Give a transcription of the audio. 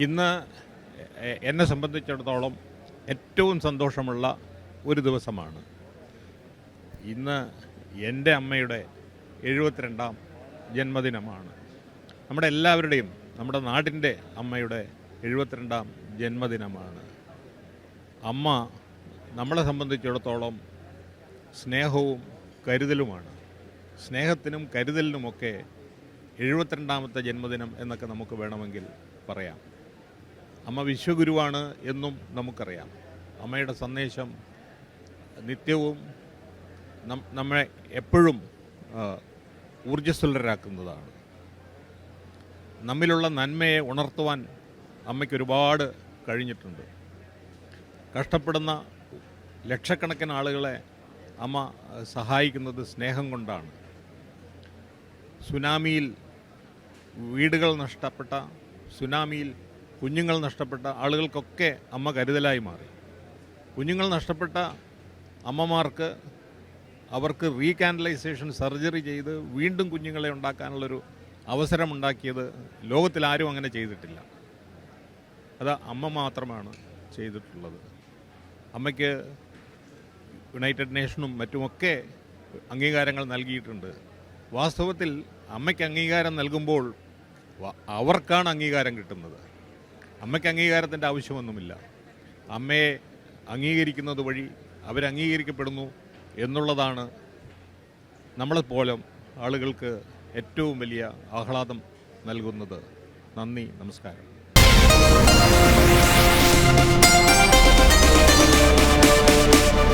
ഇന്ന് എന്നെ സംബന്ധിച്ചിടത്തോളം ഏറ്റവും സന്തോഷമുള്ള ഒരു ദിവസമാണ്. ഇന്ന് എൻ്റെ അമ്മയുടെ 72ാം ജന്മദിനമാണ്. നമ്മുടെ എല്ലാവരുടെയും, നമ്മുടെ നാടിൻ്റെ അമ്മയുടെ 72ാം ജന്മദിനമാണ്. അമ്മ നമ്മളെ സംബന്ധിച്ചിടത്തോളം സ്നേഹവും കരുതലുമാണ്. സ്നേഹത്തിനും കരുതലിനുമൊക്കെ 72ാമത്തെ ജന്മദിനം എന്നൊക്കെ നമുക്ക് വേണമെങ്കിൽ പറയാം. അമ്മ വിശ്വഗുരുവാണ് എന്നും നമുക്കറിയാം. അമ്മയുടെ സന്ദേശം നിത്യവും നമ്മെ എപ്പോഴും ഊർജ്ജസ്വലരാക്കുന്നതാണ്. നമ്മിലുള്ള നന്മയെ ഉണർത്തുവാൻ അമ്മയ്ക്ക് ഒരുപാട് കഴിഞ്ഞിട്ടുണ്ട്. കഷ്ടപ്പെടുന്ന ലക്ഷക്കണക്കിന് ആളുകളെ അമ്മ സഹായിക്കുന്നത് സ്നേഹം കൊണ്ടാണ്. സുനാമിയിൽ വീടുകൾ നഷ്ടപ്പെട്ട, സുനാമിയിൽ കുഞ്ഞുങ്ങൾ നഷ്ടപ്പെട്ട ആളുകൾക്കൊക്കെ അമ്മ കരുതലായി മാറി. കുഞ്ഞുങ്ങൾ നഷ്ടപ്പെട്ട അമ്മമാർക്ക് അവർക്ക് റീകാനലൈസേഷൻ സർജറി ചെയ്ത് വീണ്ടും കുഞ്ഞുങ്ങളെ ഉണ്ടാക്കാനുള്ളൊരു അവസരമുണ്ടാക്കിയത് ലോകത്തിലാരും അങ്ങനെ ചെയ്തിട്ടില്ല. അത് അമ്മ മാത്രമാണ് ചെയ്തിട്ടുള്ളത്. അമ്മയ്ക്ക് യുണൈറ്റഡ് നേഷനും മറ്റുമൊക്കെ അംഗീകാരങ്ങൾ നൽകിയിട്ടുണ്ട്. വാസ്തവത്തിൽ അമ്മയ്ക്ക് അംഗീകാരം നൽകുമ്പോൾ അവർക്കാണ് അംഗീകാരം കിട്ടുന്നത്. അമ്മയ്ക്ക് അംഗീകാരത്തിൻ്റെ ആവശ്യമൊന്നുമില്ല. അമ്മയെ അംഗീകരിക്കുന്നത് വഴി അവരംഗീകരിക്കപ്പെടുന്നു എന്നുള്ളതാണ് നമ്മളെപ്പോലും ആളുകൾക്ക് ഏറ്റവും വലിയ ആഹ്ലാദം നൽകുന്നത്. നന്ദി, നമസ്കാരം.